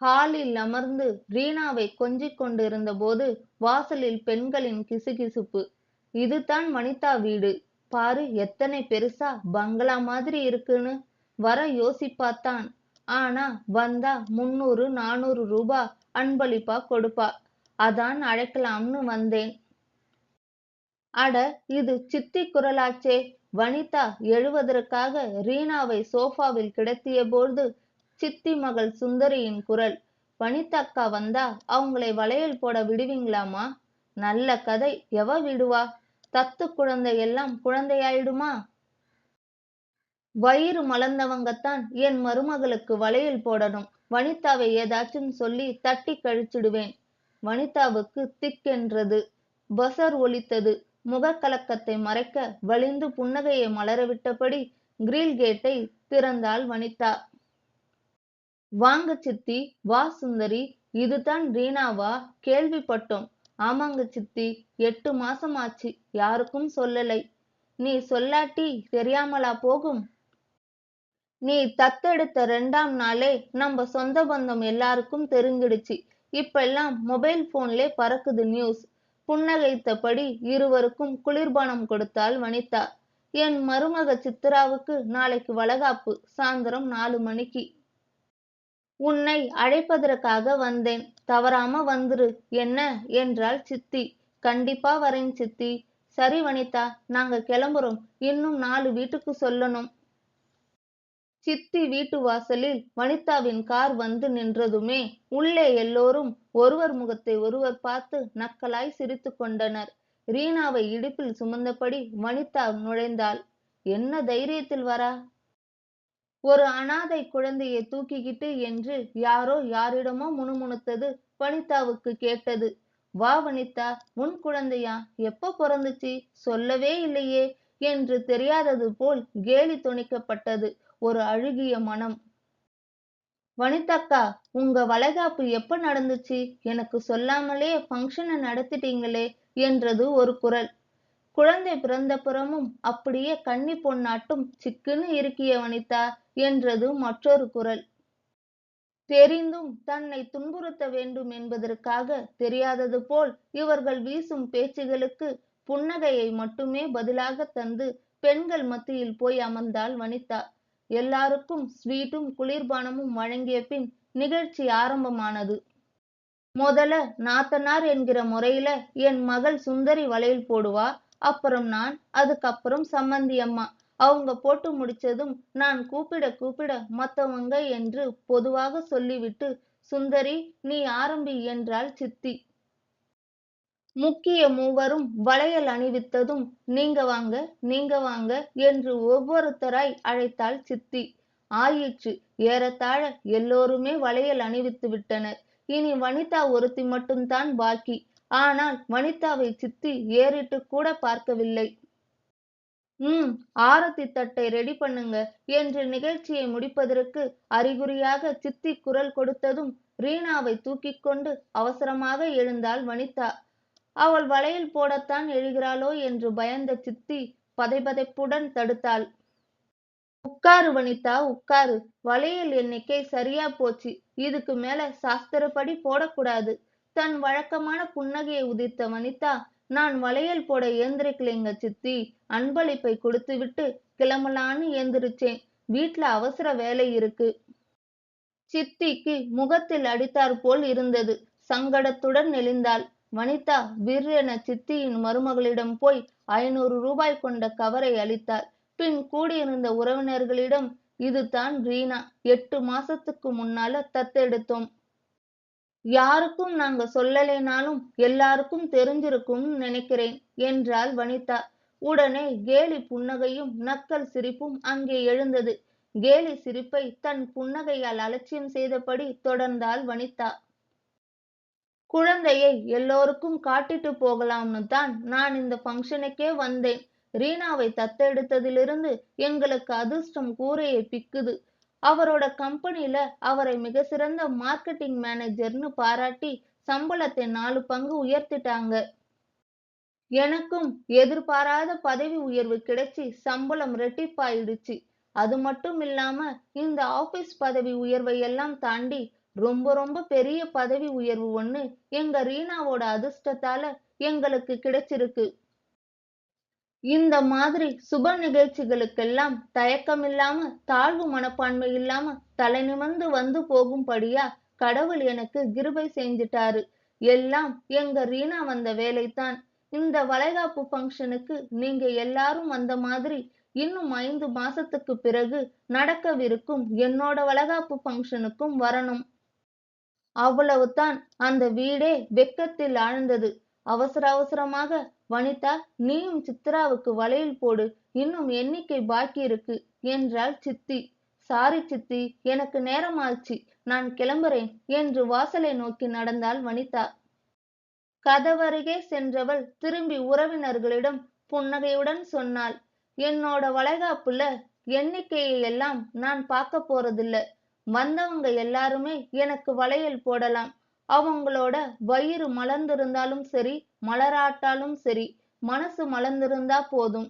ஹாலில் அமர்ந்து ரீனாவை கொஞ்சிக் கொண்டிருந்த போது வாசலில் பெண்களின் கிசுகிசுப்பு. இதுதான் வனிதா வீடு. பாரு எத்தனை பெருசா பங்களா மாதிரி இருக்குன்னு. வர யோசிப்பாத்தான். ஆனா வந்தா 300 400 ரூபா அன்பளிப்பா கொடுப்பா. அதான் அழைக்கலாம்னு வந்தேன். அட, இது சித்தி குரலாச்சே. வனிதா எழுவதற்காக ரீனாவை சோபாவில் கிடத்தியபோது சித்தி மகள் சுந்தரியின் குரல். வனிதா வந்தா அவங்களை வளையல் போட விடுவீங்களாமா? நல்ல கதை. எவ விடுவா? தத்து குழந்தை எல்லாம் குழந்தையாயிடுமா? வயிறு மலர்ந்தவங்கத்தான் என் மருமகளுக்கு வளையல் போடணும். வனிதாவை ஏதாச்சும் சொல்லி தட்டி கழிச்சிடுவேன். வனிதாவுக்கு திக்கென்றது. பஸர் ஒலித்தது. முகக்கலக்கத்தை மறைக்க வலிந்து புன்னகையை மலரவிட்டபடி கிரில் கேட்டை திறந்தாள் வனிதா. வாங்க சித்தி. வா சுந்தரி. இதுதான் ரீனாவா? கேள்விப்பட்டோம். ஆமாங்க சித்தி. 8 மாசம் ஆச்சு. யாருக்கும் சொல்லலை. நீ சொல்லாட்டி தெரியாமலா போகும்? நீ தத்தெடுத்த 2ஆம் நாளே நம்ம சொந்த பந்தம் எல்லாருக்கும் தெரிஞ்சிடுச்சு. இப்பெல்லாம் மொபைல் போன்லே பறக்குது நியூஸ். புன்னகைத்தபடி இருவருக்கும் குளிர்பானம் கொடுத்தாள் வனிதா. என் மருமக சித்ராவுக்கு நாளைக்கு வளகாப்பு. சாயந்தரம் 4 மணிக்கு. உன்னை அழைப்பதற்காக வந்தேன். தவறாம வந்துரு. என்ன? என்றாள் சித்தி. கண்டிப்பா வரேன் சித்தி. சரி வனிதா, நாங்க கிளம்புறோம். இன்னும் 4 வீட்டுக்கு சொல்லணும். சித்தி வீட்டு வாசலில் வனிதாவின் கார் வந்து நின்றதுமே உள்ளே எல்லோரும் ஒருவர் முகத்தை ஒருவர் பார்த்து நக்கலாய் சிரித்து கொண்டனர். ரீனாவை இடுப்பில் சுமந்தபடி வனிதா நுழைந்தாள். என்ன தைரியத்தில் வரா? ஒரு அனாதை குழந்தையை தூக்கிக்கிட்டு என்று யாரோ யாரிடமோ முணுமுணுத்தது வனிதாவுக்கு கேட்டது. வா வனிதா, உன் குழந்தையா? எப்ப பிறந்துச்சு? சொல்லவே இல்லையே என்று தெரியாதது போல் கேலி தொனிக்கப்பட்டது. ஒரு அழுகிய மனம். வனிதக்கா, உங்க வளைகாப்பு எப்ப நடந்துச்சு? எனக்கு சொல்லாமலே ஃபங்க்ஷனை நடத்திட்டீங்களே என்றது ஒரு குரல். குழந்தை பிறந்தப்புறமும் அப்படியே கன்னி பொன்னாட்டும் சிக்குன்னு இருக்கிய வனிதா என்றது மற்றொரு குரல். தெரிந்தும் தன்னை துன்புறுத்த வேண்டும் என்பதற்காக தெரியாதது போல் இவர்கள் வீசும் பேச்சுகளுக்கு புன்னகையை மட்டுமே பதிலாக தந்து பெண்கள் மத்தியில் போய் அமர்ந்தாள் வனிதா. எல்லாருக்கும் ஸ்வீட்டும் குளிர்பானமும் வழங்கிய பின் நிகழ்ச்சி ஆரம்பமானது. முதல்ல நாத்தனார் என்கிற முறையில என் மகள் சுந்தரி வளையல் போடுவா. அப்புறம் நான். அதுக்கப்புறம் சம்மந்தி அம்மா. அவங்க போட்டு முடிச்சதும் நான் கூப்பிட கூப்பிட மத்தவங்க என்று பொதுவாக சொல்லிவிட்டு சுந்தரி நீ ஆரம்பி என்றாள் சித்தி. முக்கிய மூவரும் வளையல் அணிவித்ததும் நீங்க வாங்க, நீங்க வாங்க என்று ஒவ்வொருத்தராய் அழைத்தாள் சித்தி. ஆயிற்று. ஏறத்தாழ எல்லோருமே வளையல் அணிவித்து விட்டனர். இனி வனிதா ஒருத்தி மட்டும்தான் பாக்கி. ஆனால் வனிதாவை சித்தி ஏறிட்டு கூட பார்க்கவில்லை. ஆரத்தி தட்டை ரெடி பண்ணுங்க என்று நிகழ்ச்சியை முடிப்பதற்கு அறிகுறியாக சித்தி குரல் கொடுத்ததும் ரீனாவை தூக்கிக் கொண்டு அவசரமாக எழுந்தாள் வனிதா. அவள் வளையல் போடத்தான் எழுகிறாளோ என்று பயந்த சித்தி பதைபதைப்புடன் தடுத்தாள். உட்காரு வனிதா, உட்காரு. வளையல் எண்ணிக்கை சரியா போச்சு. இதுக்கு மேல சாஸ்திரப்படி போடக்கூடாது. தன் வழக்கமான புன்னகையை உதிர்த்த வனிதா, நான் வளையல் போட ஏந்திரிக்கலைங்க சித்தி. அன்பளிப்பை கொடுத்துவிட்டு கிளம்பலான்னு ஏந்திரிச்சேன். வீட்ல அவசர வேலை இருக்கு. சித்திக்கு முகத்தில் அடித்தாற்போல் இருந்தது. சங்கடத்துடன் நெளிந்தாள். வனிதா விற்றென சித்தியின் மருமகளிடம் போய் 500 ரூபாய் கொண்ட கவரை அளித்தாள். பின் கூடியிருந்த உறவினர்களிடம் இதுதான் ரீனா. 8 மாசத்துக்கு முன்னால தத்தெடுத்தோம். யாருக்கும் நாங்க சொல்லலைனாலும் எல்லாருக்கும் தெரிஞ்சிருக்கும்னு நினைக்கிறேன் என்றாள் வனிதா. உடனே கேலி புன்னகையும் நக்கல் சிரிப்பும் அங்கே எழுந்தது. கேலி சிரிப்பை தன் புன்னகையால் அலட்சியம் செய்தபடி தொடர்ந்தாள் வனிதா. குழந்தையை எல்லோருக்கும் காட்டிட்டு போகலாம்னு தான் நான் இந்த ஃபங்க்ஷனுக்கே வந்தேன். ரீனாவை தத்தெடுத்ததிலிருந்து எங்களுக்கு அதிர்ஷ்டம் கூரையை பிக்குது. அவரோட கம்பெனில அவரை மிக சிறந்த மார்க்கெட்டிங் மேனேஜர்னு பாராட்டி சம்பளத்தை 4 பங்கு உயர்த்திட்டாங்க. எனக்கும் எதிர்பாராத பதவி உயர்வு கிடைச்சி சம்பளம் ரெட்டிப்பாயிடுச்சு. அது மட்டும் இல்லாம இந்த ஆபீஸ் பதவி உயர்வை எல்லாம் தாண்டி ரொம்ப ரொம்ப பெரிய பதவி உயர்வு ஒண்ணு எங்க ரீனாவோட அதிர்ஷ்டத்தால எங்களுக்கு கிடைச்சிருக்கு. இந்த மாதிரி சுப நிகழ்ச்சிகளுக்கெல்லாம் தயக்கமில்லாம, தாழ்வு மனப்பான்மை இல்லாம தலைநிமிர்ந்து வந்து போகும்படியா கடவுள் எனக்கு கிருபை செஞ்சுட்டாரு. எல்லாம் எங்க ரீனா வந்த வேலைதான். இந்த வளைகாப்பு ஃபங்ஷனுக்கு நீங்க எல்லாரும் வந்த மாதிரி இன்னும் 5 மாசத்துக்கு பிறகு நடக்கவிருக்கும் என்னோட வளைகாப்பு ஃபங்ஷனுக்கும் வரணும். அவ்வளவுதான். அந்த வீடே வெட்கத்தில் ஆழ்ந்தது. அவசர அவசரமாக, வனிதா, நீயும் சித்ராவுக்கு வளையல் போடு. இன்னும் எண்ணிக்கை பாக்கி இருக்கு என்றாள் சித்தி. சாரி சித்தி, எனக்கு நேரமாச்சு. நான் கிளம்புறேன் என்று வாசலை நோக்கி நடந்தாள் வனிதா. கதவருகே சென்றவள் திரும்பி உறவினர்களிடம் புன்னகையுடன் சொன்னாள், என்னோட வளைகாப்புல எண்ணிக்கையை எல்லாம் நான் பார்க்க போறதில்ல. வந்தவங்க எல்லாருமே எனக்கு வளையல் போடலாம். அவங்களோட வயிறு மலர்ந்திருந்தாலும் சரி, மலராட்டாலும் சரி, மனசு மலர்ந்திருந்தா போதும்.